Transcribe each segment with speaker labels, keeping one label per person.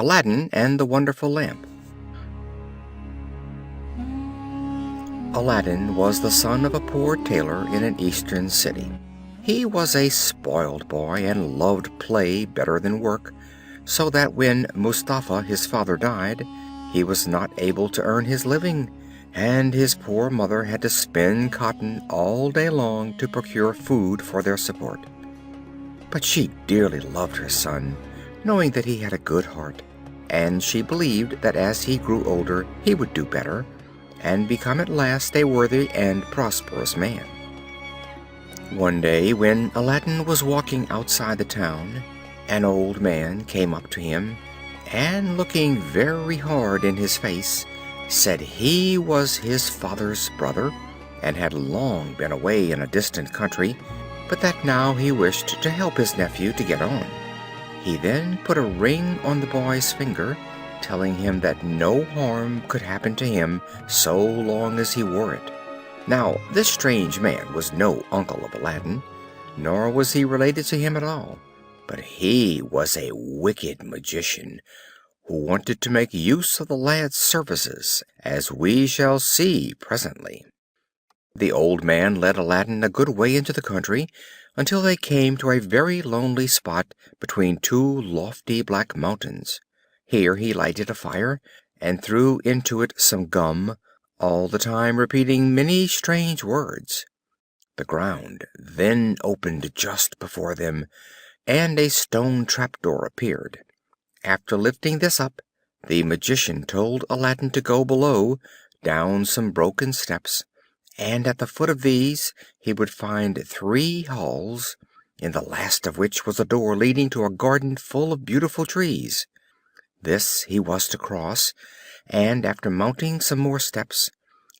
Speaker 1: Aladdin and the Wonderful Lamp. Aladdin was the son of a poor tailor in an eastern city. He was a spoiled boy and loved play better than work, so that when Mustapha, his father, died, he was not able to earn his living, and his poor mother had to spin cotton all day long to procure food for their support. But she dearly loved her son, knowing that he had a good heart, and she believed that as he grew older he would do better, and become at last a worthy and prosperous man. One day, when Aladdin was walking outside the town, an old man came up to him, and looking very hard in his face, said he was his father's brother, and had long been away in a distant country, but that now he wished to help his nephew to get on. He then put a ring on the boy's finger, telling him that no harm could happen to him so long as he wore it. Now, this strange man was no uncle of Aladdin, nor was he related to him at all, but he was a wicked magician who wanted to make use of the lad's services, as we shall see presently. The old man led Aladdin a good way into the country, until they came to a very lonely spot between two lofty black mountains. Here he lighted a fire, and threw into it some gum, all the time repeating many strange words. The ground then opened just before them, and a stone trapdoor appeared. After lifting this up, the magician told Aladdin to go below, down some broken steps, and at the foot of these he would find 3 halls, in the last of which was a door leading to a garden full of beautiful trees. This he was to cross, and after mounting some more steps,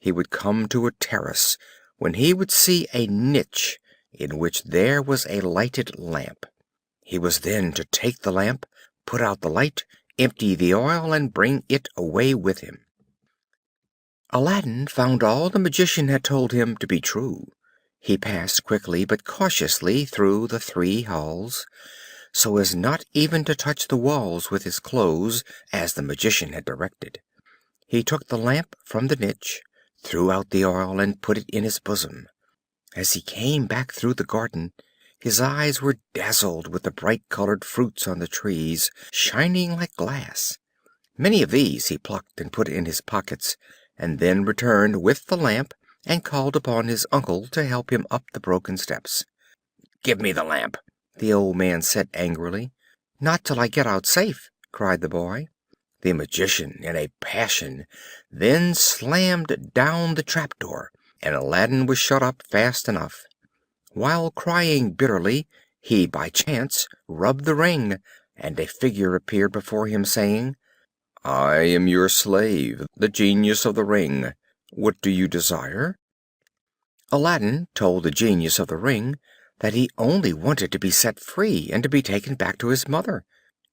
Speaker 1: he would come to a terrace, when he would see a niche in which there was a lighted lamp. He was then to take the lamp, put out the light, empty the oil, and bring it away with him. Aladdin found all the magician had told him to be true. He passed quickly but cautiously through the 3 halls, so as not even to touch the walls with his clothes, as the magician had directed. He took the lamp from the niche, threw out the oil, and put it in his bosom. As he came back through the garden, his eyes were dazzled with the bright colored fruits on the trees, shining like glass. Many of these he plucked and put in his pockets, and then returned with the lamp, and called upon his uncle to help him up the broken steps. "Give me the lamp," the old man said angrily. "Not till I get out safe," cried the boy. The magician, in a passion, then slammed down the trapdoor, and Aladdin was shut up fast enough. While crying bitterly, he by chance rubbed the ring, and a figure appeared before him, saying, "I am your slave, the Genius of the Ring. What do you desire?" Aladdin told the Genius of the Ring that he only wanted to be set free, and to be taken back to his mother.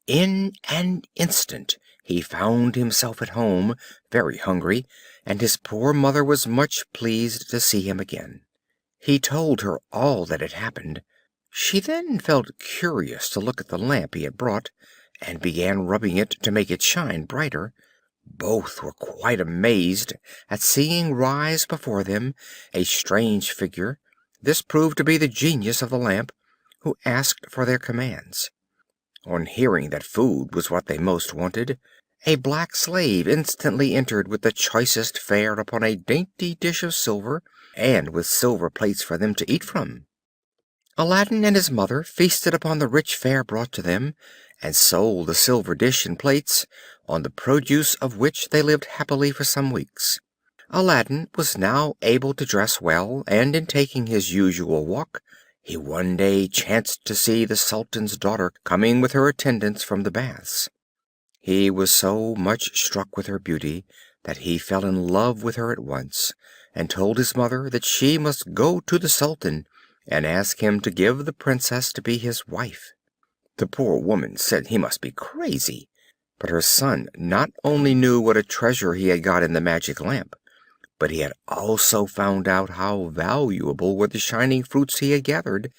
Speaker 1: In an instant he found himself at home, very hungry, and his poor mother was much pleased to see him again. He told her all that had happened. She then felt curious to look at the lamp he had brought, and began rubbing it to make it shine brighter. Both were quite amazed at seeing rise before them a strange figure. This proved to be the Genius of the lamp, who asked for their commands. On hearing that food was what they most wanted, a black slave instantly entered with the choicest fare upon a dainty dish of silver, and with silver plates for them to eat from. Aladdin and his mother feasted upon the rich fare brought to them, and sold the silver dish and plates, on the produce of which they lived happily for some weeks. Aladdin was now able to dress well, and in taking his usual walk, he one day chanced to see the Sultan's daughter coming with her attendants from the baths. He was so much struck with her beauty that he fell in love with her at once, and told his mother that she must go to the Sultan and ask him to give the Princess to be his wife. The poor woman said he must be crazy, but her son not only knew what a treasure he had got in the magic lamp, but he had also found out how valuable were the shining fruits he had gathered,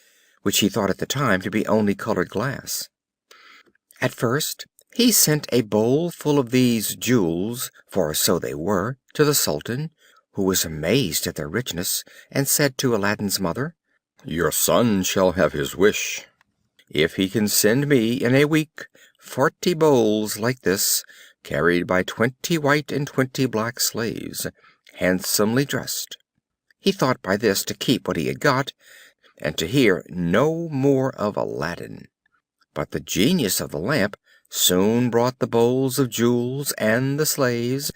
Speaker 1: which he thought at the time to be only colored glass. At first He sent a bowl full of these jewels, for so they were, to the Sultan, who was amazed at their richness, and said to Aladdin's mother: "Your son shall have his wish, if he can send me in a week 40 bowls like this, carried by 20 white and 20 black slaves, handsomely dressed." He thought by this to keep what he had got, and to hear no more of Aladdin. But the genius of the lamp soon brought the bowls of jewels and the slaves,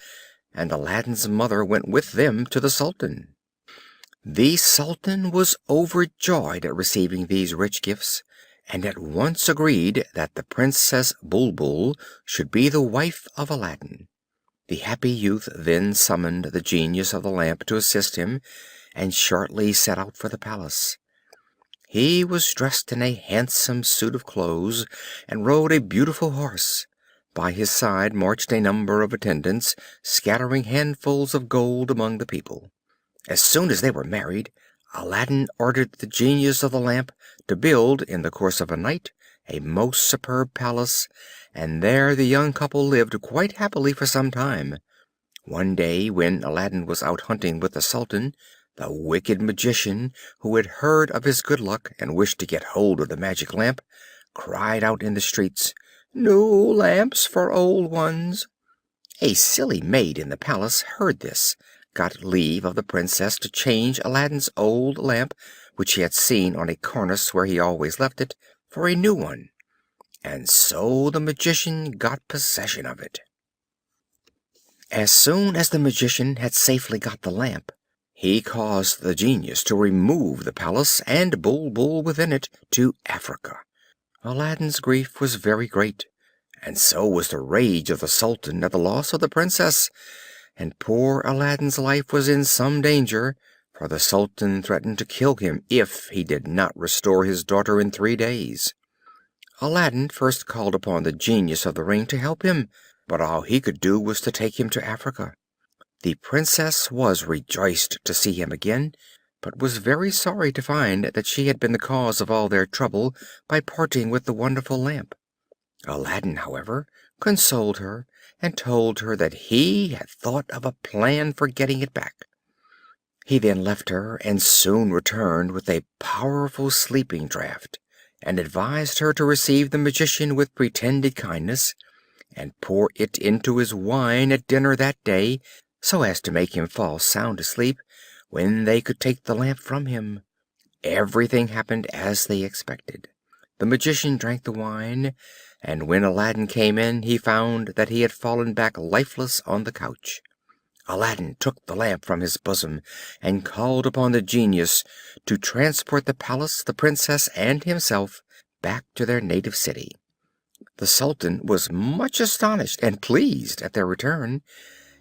Speaker 1: and Aladdin's mother went with them to the Sultan. The Sultan was overjoyed at receiving these rich gifts, and at once agreed that the Princess Bulbul should be the wife of Aladdin. The happy youth then summoned the genius of the lamp to assist him, and shortly set out for the palace. He was dressed in a handsome suit of clothes, and rode a beautiful horse. By his side marched a number of attendants, scattering handfuls of gold among the people. As soon as they were married, Aladdin ordered the genius of the lamp to build, in the course of a night, a most superb palace, and there the young couple lived quite happily for some time. One day, when Aladdin was out hunting with the Sultan, the wicked magician, who had heard of his good luck and wished to get hold of the magic lamp, cried out in the streets: "New lamps for old ones!" A silly maid in the palace heard this, got leave of the Princess to change Aladdin's old lamp, which he had seen on a cornice where he always left it, for a new one, and so the magician got possession of it. As soon as the magician had safely got the lamp, he caused the genius to remove the palace and Bulbul within it to Africa. Aladdin's grief was very great, and so was the rage of the Sultan at the loss of the Princess, and poor Aladdin's life was in some danger, for the Sultan threatened to kill him if he did not restore his daughter in 3 days. Aladdin first called upon the genius of the ring to help him, but all he could do was to take him to Africa. The Princess was rejoiced to see him again, but was very sorry to find that she had been the cause of all their trouble by parting with the wonderful lamp. Aladdin, however, consoled her, and told her that he had thought of a plan for getting it back. He then left her, and soon returned with a powerful sleeping draught, and advised her to receive the magician with pretended kindness, and pour it into his wine at dinner that day, so as to make him fall sound asleep when they could take the lamp from him. Everything happened as they expected. The magician drank the wine, and when Aladdin came in he found that he had fallen back lifeless on the couch. Aladdin took the lamp from his bosom, and called upon the genius to transport the palace, the Princess, and himself back to their native city. The Sultan was much astonished and pleased at their return,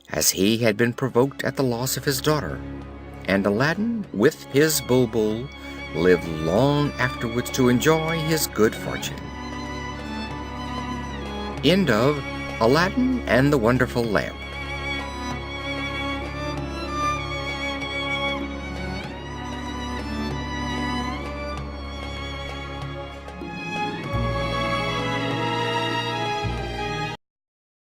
Speaker 1: as he had been provoked at the loss of his daughter, and Aladdin, with his Bulbul, lived long afterwards to enjoy his good fortune. End of Aladdin and the Wonderful Lamp.